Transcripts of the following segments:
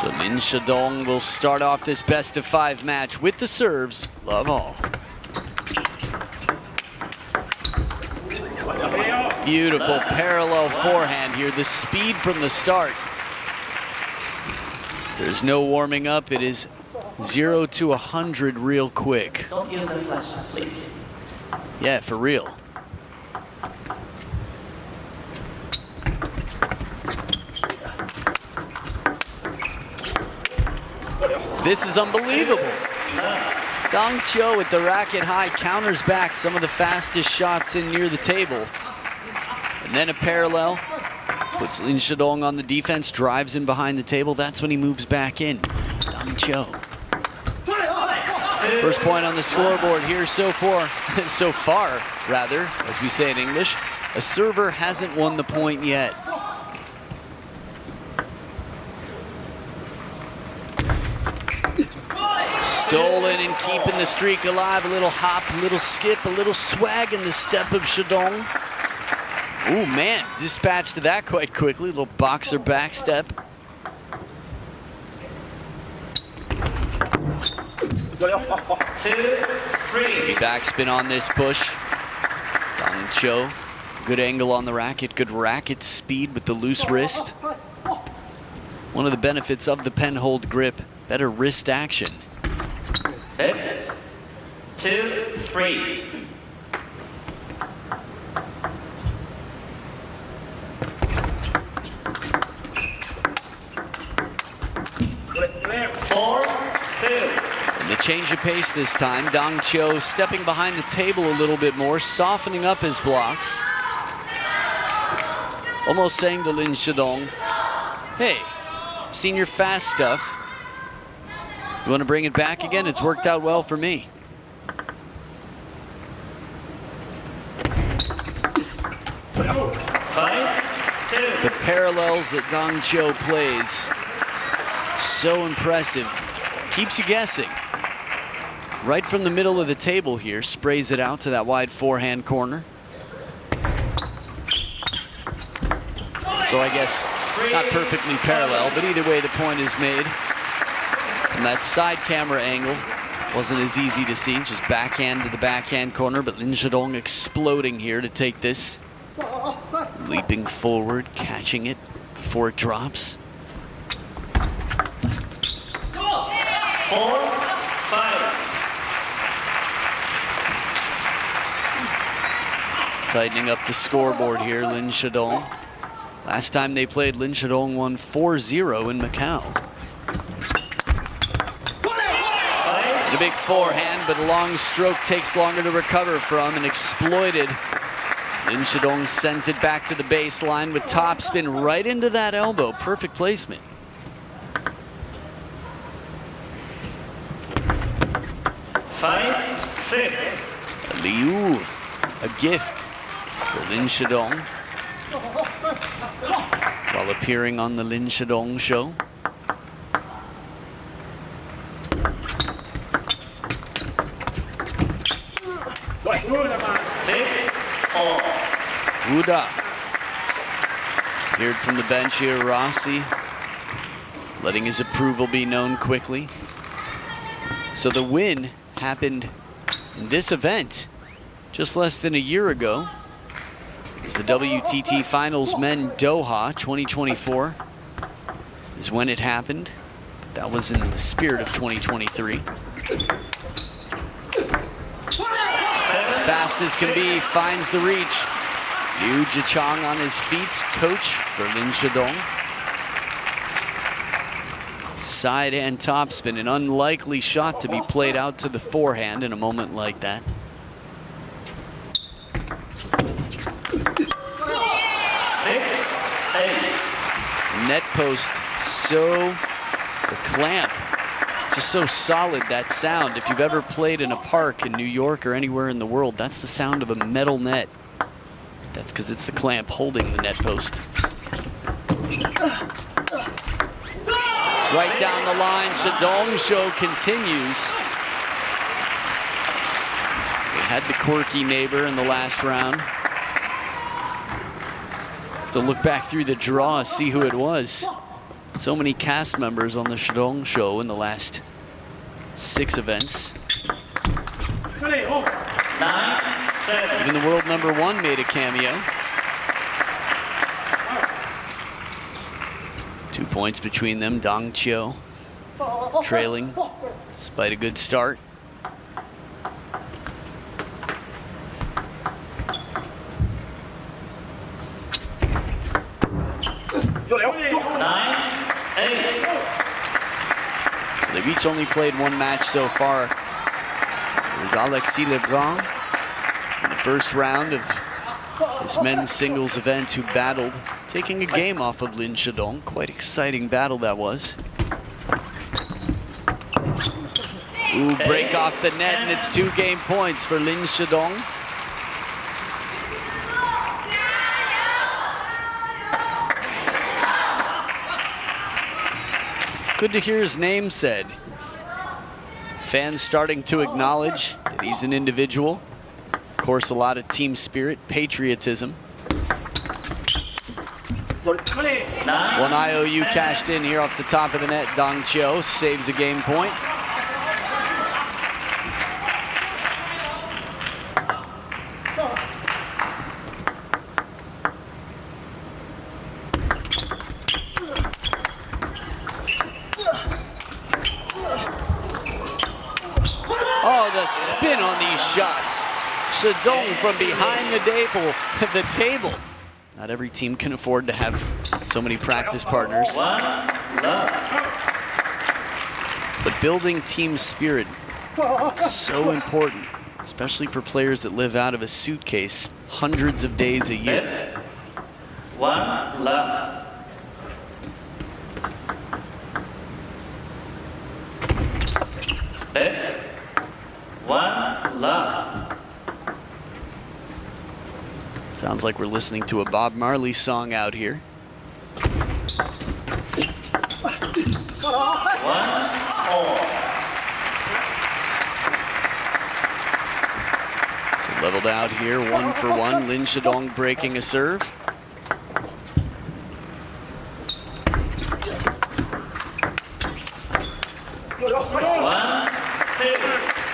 So Lin Shidong will start off this best-of-5 match with the serves. Love all. Beautiful parallel forehand here. The speed from the start. There's no warming up. It is 0 to 100 real quick. Don't use the flash, please. Yeah, for real. This is unbelievable. Dong Cho with the racket high counters back some of the fastest shots in near the table. And then a parallel. Puts Lin Shidong on the defense, drives in behind the table. That's when he moves back in. Dong Cho. First point on the scoreboard here so far, as we say in English. A server hasn't won the point yet. Stolen and keeping the streak alive. A little hop, a little skip, a little swag in the step of Shidong. Ooh, man, dispatched to that quite quickly. Little boxer back step. Heavy backspin on this push. Dong Cho, good angle on the racket, good racket speed with the loose wrist. One of the benefits of the pen hold grip, better wrist action. 2-3. And the change of pace this time. Dong Cho stepping behind the table a little bit more, softening up his blocks. Almost saying to Lin Shidong, hey, I've seen your fast stuff. You want to bring it back again? It's worked out well for me. The parallels that Dong Cho plays, so impressive. Keeps you guessing. Right from the middle of the table here, sprays it out to that wide forehand corner. So I guess not perfectly parallel, but either way the point is made. From that side camera angle, wasn't as easy to see, just backhand to the backhand corner, but Lin Shidong exploding here to take this. Leaping forward, catching it before it drops. 4-5. Tightening up the scoreboard here, Lin Shidong. Last time they played, Lin Shidong won 4-0 in Macau. And a big forehand, but a long stroke takes longer to recover from and exploited. Lin Shidong sends it back to the baseline with topspin right into that elbow. Perfect placement. Liu, a gift for Lin Shidong while appearing on the Lin Shidong show. Uda. Heard from the bench here, Rossi, letting his approval be known quickly. So the win happened in this event just less than a year ago. It was the WTT Finals Men Doha 2024 is when it happened. That was in the spirit of 2023. As fast as can be, finds the reach. Liu Jichang on his feet, coach for Lin Shidong. Side and topspin, an unlikely shot to be played out to the forehand in a moment like that. Net post, so the clamp, just so solid, that sound. If you've ever played in a park in New York or anywhere in the world, that's the sound of a metal net. That's because it's the clamp holding the net post. Right down the line, Shidong show continues. They had the quirky neighbor in the last round. To look back through the draw, see who it was. So many cast members on the Shidong show in the last 6 events. 9-7. Even the world #1 made a cameo. 2 points between them. Dong Chio trailing despite a good start. They've each only played 1 match so far. There's Alexis Lebrun in the first round of this men's singles event who battled, taking a game off of Lin Shidong. Quite exciting battle that was. Ooh, break off the net, and it's 2 game points for Lin Shidong. Good to hear his name said. Fans starting to acknowledge that he's an individual. Of course, a lot of team spirit, patriotism. 1 IOU cashed in here off the top of the net. Dong Chio saves a game point. Oh, the spin on these shots. Shidong from behind the table. Not every team can afford to have so many practice partners. But building team spirit is so important, especially for players that live out of a suitcase hundreds of days a year. 1 love. One love. Sounds like we're listening to a Bob Marley song out here. 1-4. So leveled out here, 1 for 1. Lin Shidong breaking a serve.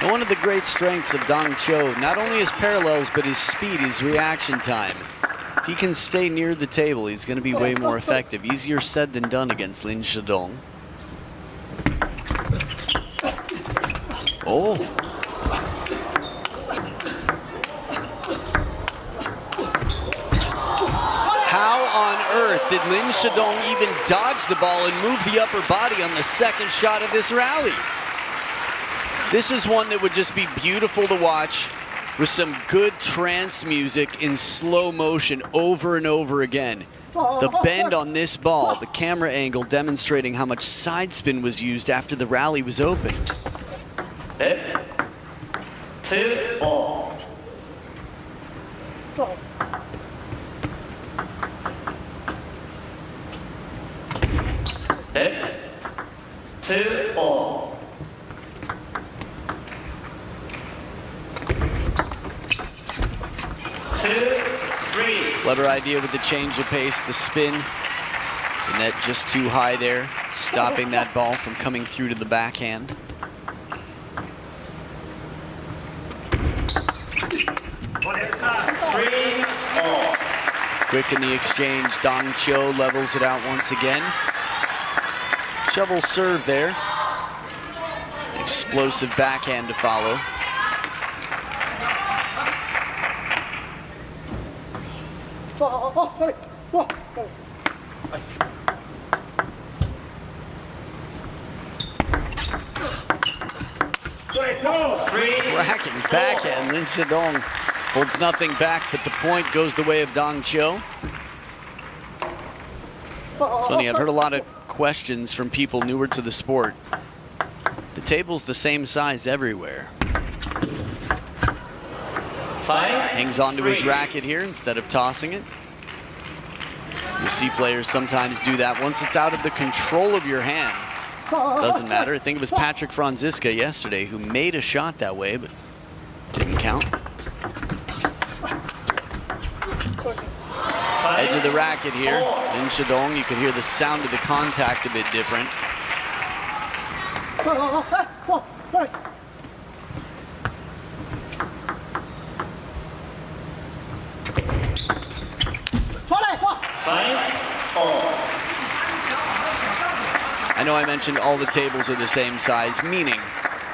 And one of the great strengths of Dong Chio, not only his parallels, but his speed, his reaction time. If he can stay near the table, he's going to be way more effective. Easier said than done against Lin Shidong. Oh. How on earth did Lin Shidong even dodge the ball and move the upper body on the second shot of this rally? This is one that would just be beautiful to watch with some good trance music in slow motion over and over again. The bend on this ball, the camera angle demonstrating how much side spin was used after the rally was open. 2-all. Hit. 2-all. Clever idea with the change of pace, the spin. The net just too high there, stopping that ball from coming through to the backhand. Quick in the exchange, Dong Chio levels it out once again. Shovel serve there. Explosive backhand to follow. Cracking backhand. Lin Shidong holds nothing back, but the point goes the way of Dong Chio. It's funny, I've heard a lot of questions from people newer to the sport. The table's the same size everywhere. Hangs onto his racket here instead of tossing it. You see players sometimes do that. Once it's out of the control of your hand, doesn't matter. I think it was Patrick Franziska yesterday who made a shot that way, but didn't count. Edge of the racket here. Lin Shidong, you can hear the sound of the contact a bit different. I know I mentioned all the tables are the same size, meaning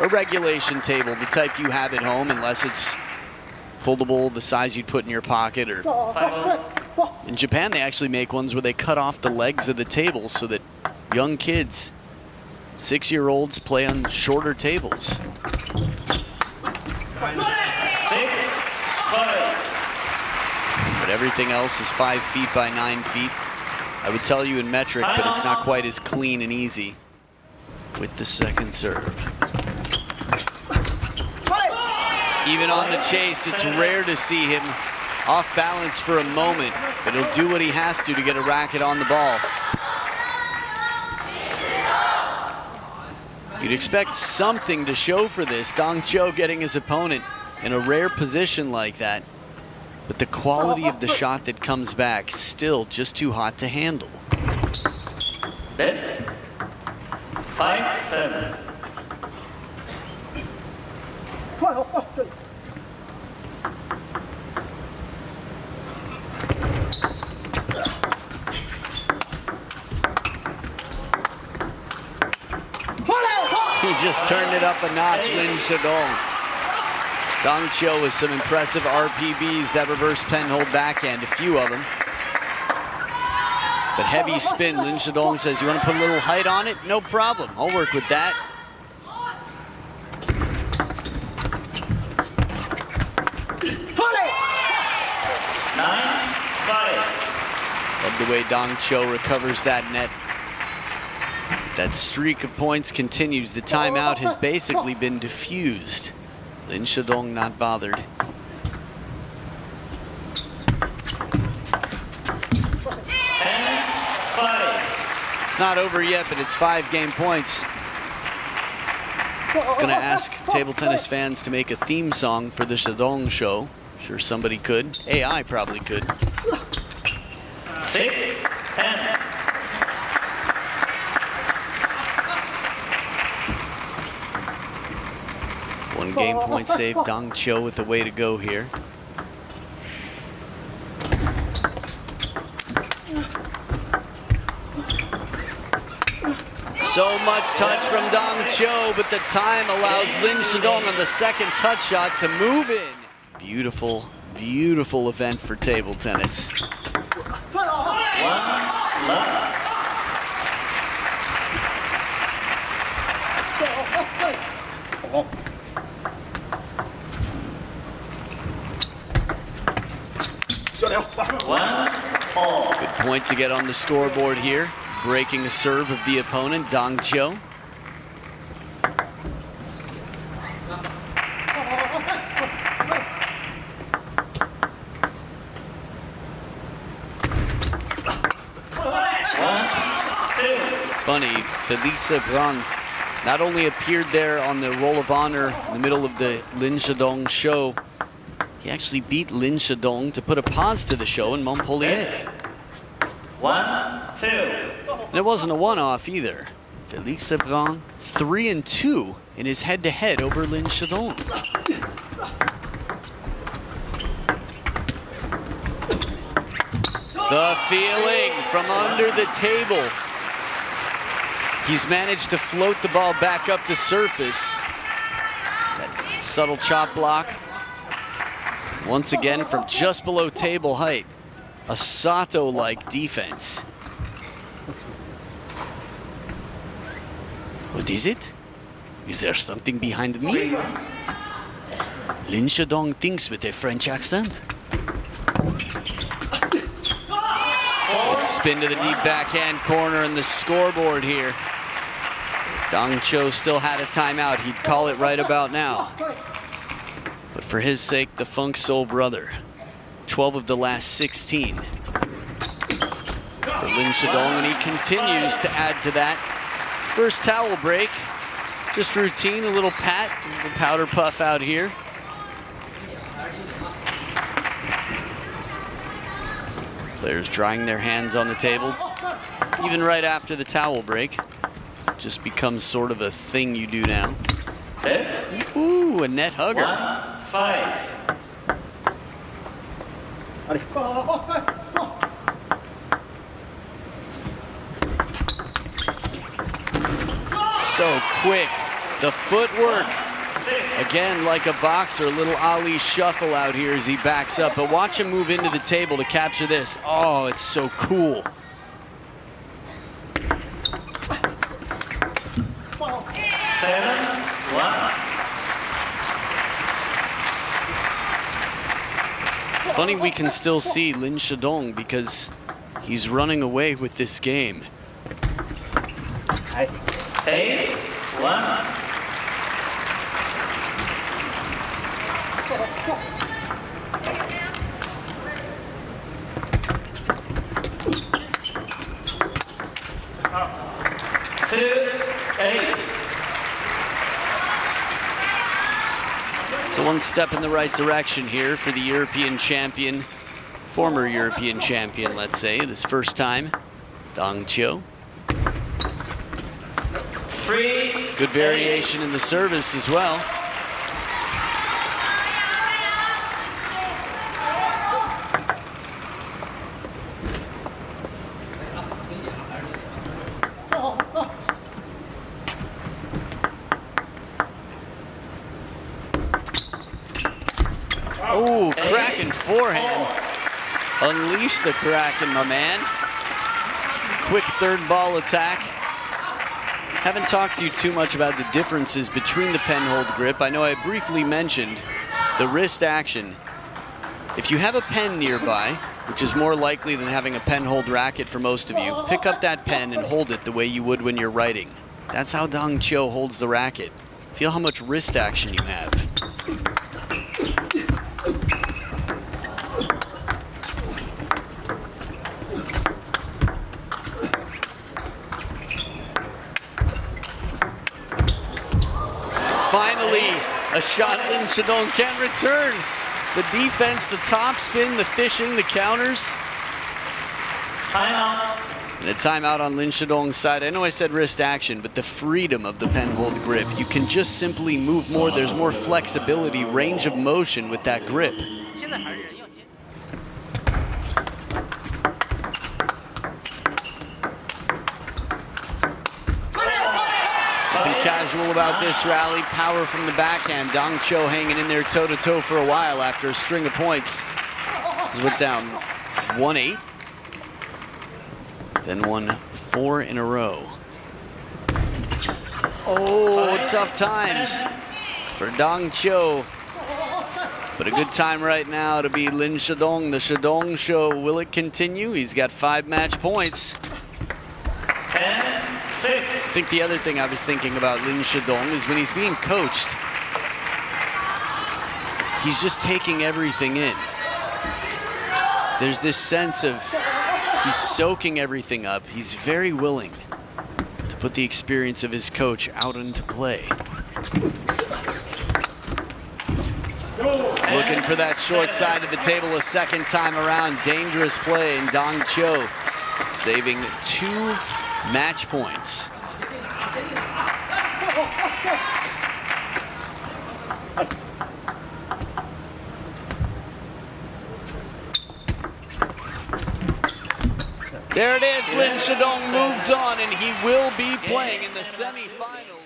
a regulation table, the type you have at home, unless it's foldable, the size you'd put in your pocket. Or in Japan, they actually make ones where they cut off the legs of the table so that young kids, 6-year-olds, play on shorter tables. 6-5. But everything else is 5 feet by 9 feet. I would tell you in metric, but it's not quite as clean and easy with the second serve. Even on the chase, it's rare to see him off balance for a moment, but he'll do what he has to get a racket on the ball. You'd expect something to show for this. Dong Cho getting his opponent in a rare position like that. But the quality of the shot that comes back, still just too hot to handle. 5-7. He just turned it up a notch, Lin Shidong. Dong Cho with some impressive RPBs, that reverse penhold backhand, a few of them. But heavy spin, Lin Shidong says, you want to put a little height on it? No problem, I'll work with that. Love the way Dong Cho recovers that net. That streak of points continues. The timeout has basically been diffused. Lin Shidong not bothered. It's not over yet, but it's 5 game points. I was going to ask table tennis fans to make a theme song for the Shidong show. Sure somebody could. AI probably could. 6-10. One game point save. Dong Cho with a way to go here. So much touch from Dong Cho, but the time allows Lin Shidong on the second touch shot to move in. Beautiful, beautiful event for table tennis. 1 love. Good point to get on the scoreboard here. Breaking a serve of the opponent, Dong Cho. It's funny, Felisa Brun not only appeared there on the Roll of Honor in the middle of the Lin Shidong show, he actually beat Lin Shidong to put a pause to the show in Montpellier. 1-2. And it wasn't a one-off either. Felix Brun 3-2 in his head-to-head over Lin Shidong. The feeling from under the table. He's managed to float the ball back up to surface. That subtle chop block. Once again from just below table height. A Sato-like defense. What is it? Is there something behind me? Lin Shidong thinks with a French accent. Good spin to the deep backhand corner and the scoreboard here. Dong Cho still had a timeout. He'd call it right about now. But for his sake, the Funk Soul brother. 12 of the last 16. For Lin Shidong, and he continues to add to that. First towel break. Just routine, a little pat, a little powder puff out here. Players drying their hands on the table, even right after the towel break. It just becomes sort of a thing you do now. Ooh, a net hugger. 1-5. So quick, the footwork. Again, like a boxer, a little Ali shuffle out here as he backs up. But watch him move into the table to capture this. Oh, it's so cool. It's funny we can still see Lin Shidong because he's running away with this game. 8-1. So one step in the right direction here for the European champion, former European champion, let's say, at his first time, Dong Chiu. Good variation in the service as well. Oh, cracking forehand. Unleash the Kraken, my man. Quick third ball attack. Haven't talked to you too much about the differences between the pen-hold grip. I know I briefly mentioned the wrist action. If you have a pen nearby, which is more likely than having a pen-hold racket for most of you, pick up that pen and hold it the way you would when you're writing. That's how Dong Chiu holds the racket. Feel how much wrist action you have. Finally, a shot Lin Shidong can't return. The defense, the top spin, the fishing, the counters. Timeout. And a timeout on Lin Shidong's side. I know I said wrist action, but the freedom of the pen hold grip. You can just simply move more. There's more flexibility, range of motion with that grip. Nothing casual about this rally. Power from the backhand. Dong Chiu hanging in there toe-to-toe for a while after a string of points. He went down 1-8. Then won 4 in a row. Oh, tough times for Dong Chiu. But a good time right now to be Lin Shidong. The Shidong show, will it continue? He's got 5 match points. 10-6. I think the other thing I was thinking about Lin Shidong is when he's being coached, he's just taking everything in. There's this sense of he's soaking everything up. He's very willing to put the experience of his coach out into play. Looking for that short side of the table a second time around. Dangerous play, and Dong Chiu saving 2 match points. There it is. Lin Shidong moves on, and he will be playing in the semifinals.